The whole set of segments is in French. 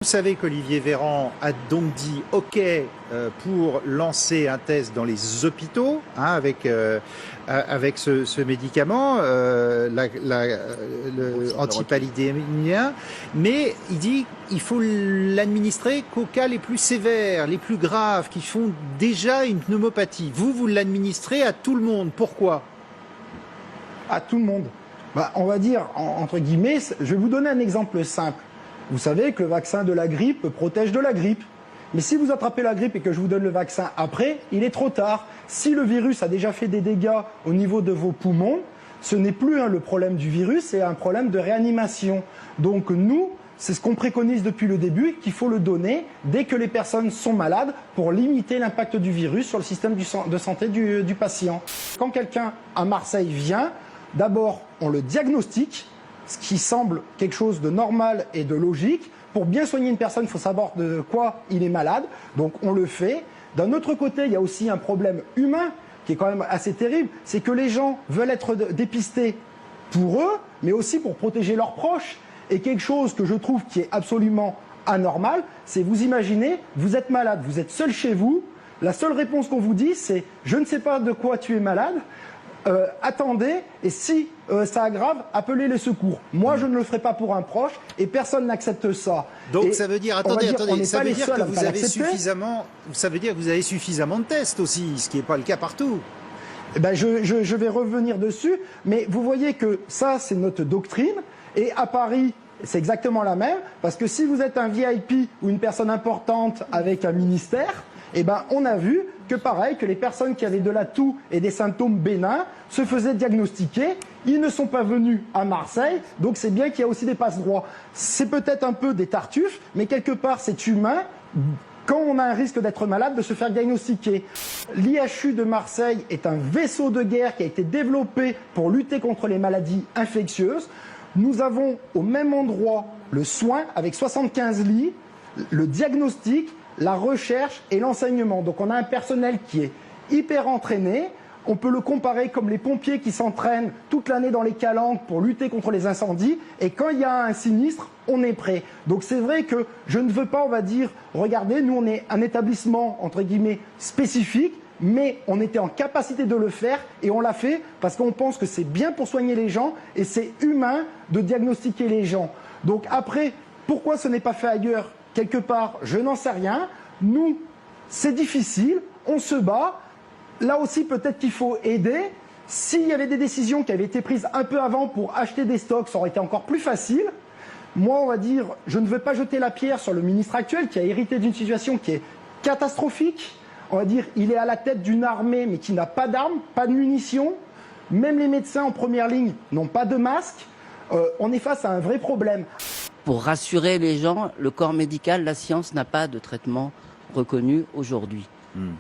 Vous savez qu'Olivier Véran a donc dit OK pour lancer un test dans les hôpitaux avec ce médicament, le antipaludémien, mais il dit qu'il faut l'administrer qu'aux cas les plus sévères, les plus graves, qui font déjà une pneumopathie. Vous l'administrez à tout le monde. Pourquoi? À tout le monde. On va dire, entre guillemets, je vais vous donner un exemple simple. Vous savez que le vaccin de la grippe protège de la grippe. Mais si vous attrapez la grippe et que je vous donne le vaccin après, il est trop tard. Si le virus a déjà fait des dégâts au niveau de vos poumons, ce n'est plus le problème du virus, c'est un problème de réanimation. Donc nous, c'est ce qu'on préconise depuis le début, qu'il faut le donner dès que les personnes sont malades pour limiter l'impact du virus sur le système de santé du patient. Quand quelqu'un à Marseille vient, d'abord on le diagnostique, ce qui semble quelque chose de normal et de logique. Pour bien soigner une personne, il faut savoir de quoi il est malade, donc on le fait. D'un autre côté, il y a aussi un problème humain qui est quand même assez terrible, c'est que les gens veulent être dépistés pour eux, mais aussi pour protéger leurs proches. Et quelque chose que je trouve qui est absolument anormal, c'est vous imaginez, vous êtes malade, vous êtes seul chez vous, la seule réponse qu'on vous dit c'est « je ne sais pas de quoi tu es malade ». Attendez, et si ça aggrave, appelez les secours. Moi, je ne le ferai pas pour un proche, et personne n'accepte ça. Donc et ça veut dire, attendez, ça veut dire que vous avez suffisamment, ça veut dire que vous avez suffisamment de tests aussi, ce qui n'est pas le cas partout. Je vais revenir dessus, mais vous voyez que ça, c'est notre doctrine, et à Paris, c'est exactement la même, parce que si vous êtes un VIP ou une personne importante avec un ministère, on a vu que pareil, que les personnes qui avaient de la toux et des symptômes bénins se faisaient diagnostiquer. Ils ne sont pas venus à Marseille, donc c'est bien qu'il y a aussi des passe-droits. C'est peut-être un peu des tartuffes, mais quelque part c'est humain, quand on a un risque d'être malade, de se faire diagnostiquer. L'IHU de Marseille est un vaisseau de guerre qui a été développé pour lutter contre les maladies infectieuses. Nous avons au même endroit le soin avec 75 lits, le diagnostic, la recherche et l'enseignement. Donc on a un personnel qui est hyper entraîné. On peut le comparer comme les pompiers qui s'entraînent toute l'année dans les calanques pour lutter contre les incendies. Et quand il y a un sinistre, on est prêt. Donc c'est vrai que je ne veux pas, on va dire, regardez, nous on est un établissement, entre guillemets, spécifique, mais on était en capacité de le faire et on l'a fait parce qu'on pense que c'est bien pour soigner les gens et c'est humain de diagnostiquer les gens. Donc après, pourquoi ce n'est pas fait ailleurs ? Quelque part, je n'en sais rien. Nous, c'est difficile, on se bat. Là aussi, peut-être qu'il faut aider. S'il y avait des décisions qui avaient été prises un peu avant pour acheter des stocks, ça aurait été encore plus facile. Moi, on va dire, je ne veux pas jeter la pierre sur le ministre actuel qui a hérité d'une situation qui est catastrophique. On va dire, il est à la tête d'une armée, mais qui n'a pas d'armes, pas de munitions. Même les médecins en première ligne n'ont pas de masque. On est face à un vrai problème. Pour rassurer les gens, le corps médical, la science n'a pas de traitement reconnu aujourd'hui.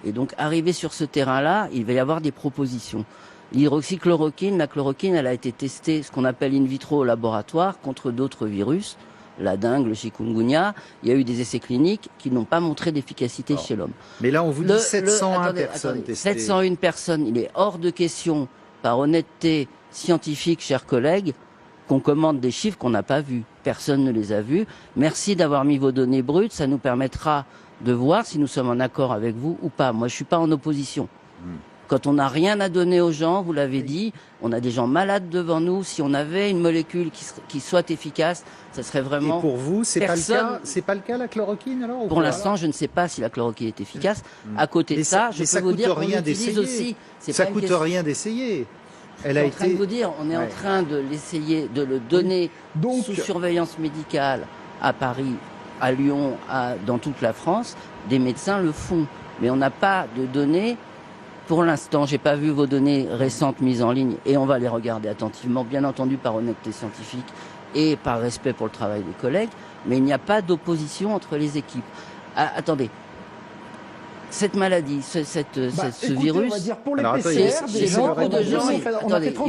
Et donc, arrivé sur ce terrain-là, il va y avoir des propositions. L'hydroxychloroquine, la chloroquine, elle a été testée, ce qu'on appelle in vitro au laboratoire, contre d'autres virus, la dengue, le chikungunya. Il y a eu des essais cliniques qui n'ont pas montré d'efficacité chez l'homme. Mais là, on vous dit 701 personnes testées. 701 personnes, il est hors de question, par honnêteté scientifique, chers collègues, qu'on commande des chiffres qu'on n'a pas vus. Personne ne les a vus. Merci d'avoir mis vos données brutes. Ça nous permettra de voir si nous sommes en accord avec vous ou pas. Moi, je suis pas en opposition. Quand on n'a rien à donner aux gens, vous l'avez dit, on a des gens malades devant nous. Si on avait une molécule qui soit efficace, ça serait vraiment... Et pour vous, c'est pas le cas. C'est pas le cas, la chloroquine, alors? Pour l'instant, je ne sais pas si la chloroquine est efficace. À côté de ça, je peux vous dire qu'on utilise aussi... Ça coûte rien d'essayer. Elle a été... en train de vous dire, on est en train de l'essayer, de le donner sous surveillance médicale à Paris, à Lyon, dans toute la France. Des médecins le font, mais on n'a pas de données. Pour l'instant, j'ai pas vu vos données récentes mises en ligne et on va les regarder attentivement, bien entendu par honnêteté scientifique et par respect pour le travail des collègues. Mais il n'y a pas d'opposition entre les équipes. Attendez. Cette maladie, ce virus, on va dire pour les PCR, beaucoup de gens, il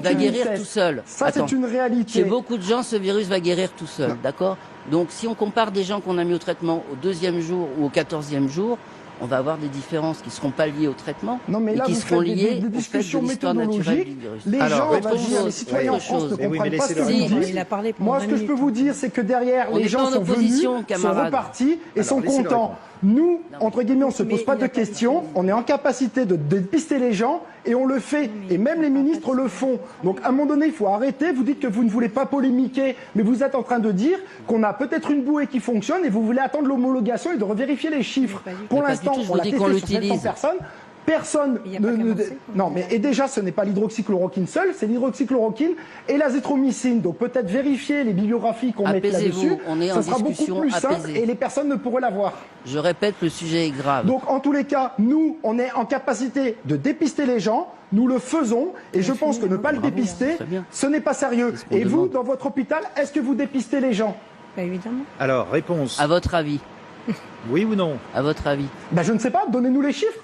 va guérir tout seul. Ça, c'est une réalité. Chez beaucoup de gens, ce virus va guérir tout seul, d'accord? Donc, si on compare des gens qu'on a mis au traitement au 2e jour ou au 14e jour, on va avoir des différences qui ne seront pas liées au traitement, non, mais là, qui vous seront faites liées des au fait discussions de l'histoire naturelle méthodologiques. du virus. Les Alors, gens, on autre va dire, chose, les citoyens en autre France ne chose. Oui, mais comprennent pas ce que laissez-le vous répondre. dites. Il a parlé pendant Moi, 20 ce que je peux minutes. vous dire, c'est que derrière, On les est gens pas en sont opposition, venus, sont camarades. repartis et Alors, sont laissez-le contents. répondre. Nous, entre guillemets, on ne se pose Mais pas il de a pas questions, dit. on est en capacité de dépister les gens et on le fait. Et même les ministres le font. Donc, à un moment donné, il faut arrêter. Vous dites que vous ne voulez pas polémiquer, mais vous êtes en train de dire qu'on a peut-être une bouée qui fonctionne et vous voulez attendre l'homologation et de revérifier les chiffres. Mais pas du tout. Pour Mais pas l'instant, du tout, je on vous l'a dis testé qu'on sur 700 l'utilise. personnes. Personne Il y a pas commencé, non, mais et déjà, ce n'est pas l'hydroxychloroquine seule, c'est l'hydroxychloroquine et l'azithromycine. Donc peut-être vérifier les bibliographies qu'on met Apaisez-vous, là-dessus. on est en Ça sera beaucoup discussion plus simple apaisée. et les personnes ne pourraient l'avoir. Je répète, le sujet est grave. Donc en tous les cas, nous, on est en capacité de dépister les gens. Nous le faisons et je pense que ne pas le Bravo, dépister, très bien. ce n'est pas sérieux. C'est ce qu'on Et vous, demande. dans votre hôpital, est-ce que vous dépistez les gens? Bah, évidemment. Alors, réponse. À votre avis, Oui ou non? à votre avis. Ben, je ne sais pas, donnez-nous les chiffres.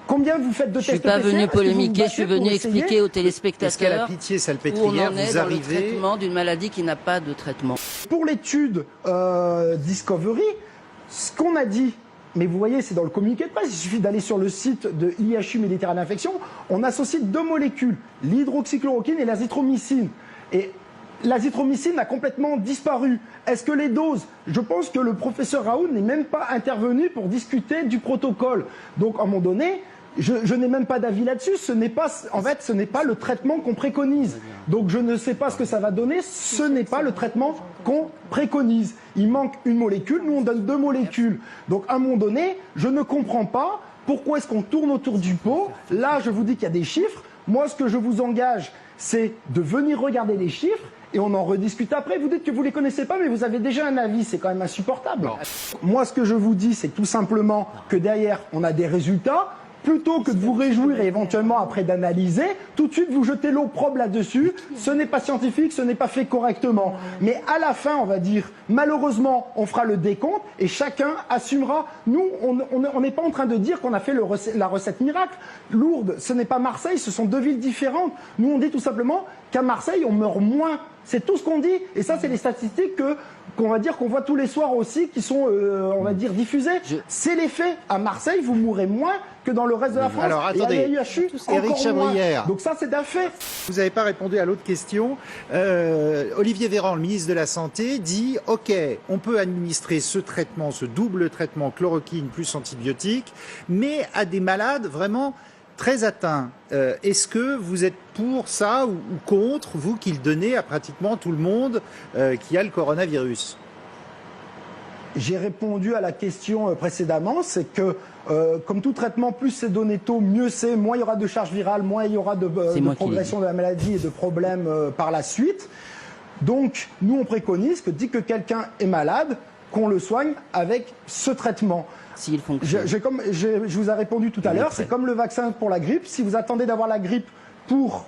Combien vous faites de Je tests suis pas PCR? venu Est-ce que vous vous polémiquer, je suis battez pour venu essayer expliquer aux Est-ce qu'à la téléspectateurs pitié où on salpêtrière, en est vous dans le arrivez... traitement d'une maladie qui n'a pas de traitement. Pour l'étude Discovery, ce qu'on a dit, mais vous voyez, c'est dans le communiqué de presse, il suffit d'aller sur le site de l'IHU Méditerranée Infection, on associe deux molécules, l'hydroxychloroquine et l'azithromycine. Et l'azithromycine a complètement disparu. Est-ce que les doses, je pense que le professeur Raoult n'est même pas intervenu pour discuter du protocole. Donc, à un moment donné, je n'ai même pas d'avis là-dessus. Ce n'est pas le traitement qu'on préconise. Donc, je ne sais pas ce que ça va donner. Ce n'est pas le traitement qu'on préconise. Il manque une molécule. Nous, on donne deux molécules. Donc, à un moment donné, je ne comprends pas pourquoi est-ce qu'on tourne autour du pot. Là, je vous dis qu'il y a des chiffres. Moi, ce que je vous engage, c'est de venir regarder les chiffres et on en rediscute après. Vous dites que vous les connaissez pas, mais vous avez déjà un avis. C'est quand même insupportable. Moi, ce que je vous dis, c'est tout simplement que derrière, on a des résultats. Plutôt que de vous réjouir et éventuellement après d'analyser, tout de suite vous jetez l'opprobre là-dessus. Ce n'est pas scientifique, ce n'est pas fait correctement. Mais à la fin, on va dire, malheureusement, on fera le décompte et chacun assumera. Nous, on n'est pas en train de dire qu'on a fait la recette miracle. Lourdes, ce n'est pas Marseille, ce sont deux villes différentes. Nous, on dit tout simplement qu'à Marseille, on meurt moins. C'est tout ce qu'on dit. Et ça, c'est les statistiques qu'on va dire qu'on voit tous les soirs aussi, qui sont, on va dire, diffusées. C'est les faits. À Marseille, vous mourrez moins que dans le reste de la France. Alors, attendez, et à l'IHU, Éric encore moins. Chabrière. Donc ça, c'est un fait. Vous n'avez pas répondu à l'autre question. Olivier Véran, le ministre de la Santé, dit « Ok, on peut administrer ce traitement, ce double traitement chloroquine plus antibiotique, mais à des malades vraiment très atteints. Est-ce que vous êtes pour ça ou contre, vous, qu'il donnait à pratiquement tout le monde qui a le coronavirus ?» J'ai répondu à la question précédemment, c'est que comme tout traitement, plus c'est donné tôt, mieux c'est, moins il y aura de charge virale, moins il y aura de progression de la maladie et de problèmes par la suite. Donc, nous, on préconise que dès que quelqu'un est malade, qu'on le soigne avec ce traitement. S'il fonctionne. Je vous ai répondu tout à l'heure, c'est comme le vaccin pour la grippe. Si vous attendez d'avoir la grippe pour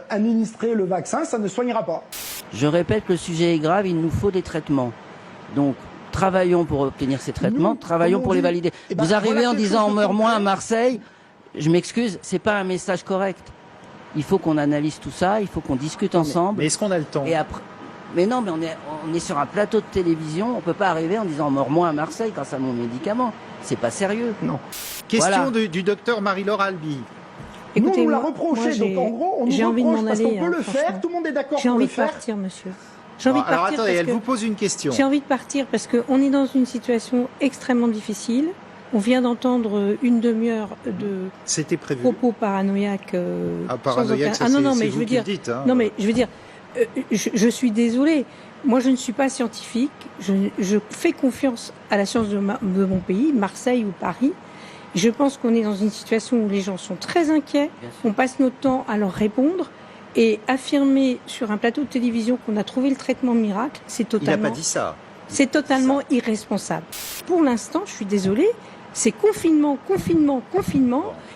administrer le vaccin, ça ne soignera pas. Je répète, le sujet est grave, il nous faut des traitements. Donc, travaillons pour obtenir ces traitements, travaillons pour les valider. Vous arrivez en disant on meurt moins à Marseille, je m'excuse, c'est pas un message correct. Il faut qu'on analyse tout ça, il faut qu'on discute ensemble. Mais est-ce qu'on a le temps? Et après, mais non, mais on est sur un plateau de télévision, on peut pas arriver en disant on meurt moins à Marseille grâce à mon médicament. C'est pas sérieux. Non. Question Voilà. du docteur Marie-Laure Albi. Écoutez, nous, on l'a moi, reproché, moi, donc en gros, on nous j'ai envie de reproche m'en parce aller, qu'on peut le faire, franchement. tout le monde est d'accord J'ai pour envie le de faire. partir, monsieur. J'ai envie de Alors partir attendez, parce elle que vous pose une question. j'ai envie de partir parce qu'on est dans une situation extrêmement difficile. On vient d'entendre une demi-heure de C'était prévu. propos paranoïaques. Paranoïaque, ça, non, c'est mais vous je veux qui dire. le dites, hein. Non, mais je veux dire, je suis désolée. Moi, je ne suis pas scientifique. Je fais confiance à la science de mon pays, Marseille ou Paris. Je pense qu'on est dans une situation où les gens sont très inquiets. On passe notre temps à leur répondre. Et affirmer sur un plateau de télévision qu'on a trouvé le traitement miracle, c'est Il n'a totalement, pas dit ça. c'est totalement irresponsable. Pour l'instant, je suis désolée, c'est confinement.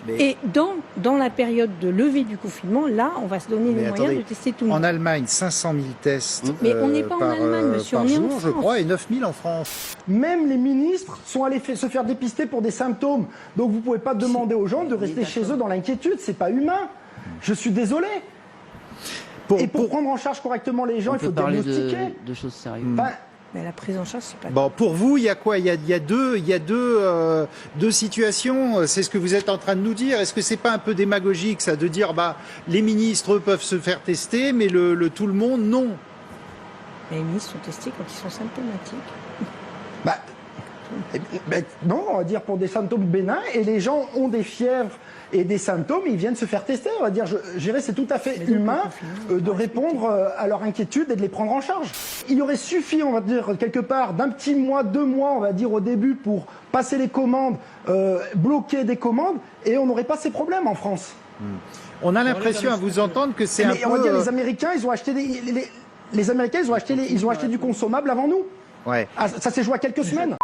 Mais Et dans la période de levée du confinement, là, on va se donner les Mais moyens attendez, de tester tout le en monde. Allemagne, 500 000 tests Mais on n'est pas en par, Allemagne, monsieur, par on est en jour, je France. crois, et 9 000 en France. Même les ministres sont allés se faire dépister pour des symptômes. Donc vous ne pouvez pas demander aux gens de rester chez eux dans l'inquiétude. C'est pas humain. Je suis désolé. Et pour prendre en charge correctement les gens, On il faut peut parler diagnostiquer. de choses sérieuses. Enfin, Mais la prise en charge, c'est pas... Bon, pour vous, il y a quoi? Il y a deux situations. C'est ce que vous êtes en train de nous dire. Est-ce que c'est pas un peu démagogique, ça, de dire, les ministres peuvent se faire tester, mais tout le monde, non? Les ministres sont testés quand ils sont symptomatiques. Non, on va dire pour des symptômes bénins, et les gens ont des fièvres et des symptômes, ils viennent se faire tester. On va dire, je dirais, c'est tout à fait humain de répondre à leur inquiétude et de les prendre en charge. Il aurait suffi, on va dire, quelque part, d'un petit mois, 2 mois, on va dire, au début, pour passer les commandes, bloquer des commandes, et on n'aurait pas ces problèmes en France. On a l'impression, à vous entendre, que c'est un peu... On va dire, les Américains, ils ont acheté les Américains, ils ont acheté du consommable avant nous. Ouais. Ça s'est joué à quelques semaines.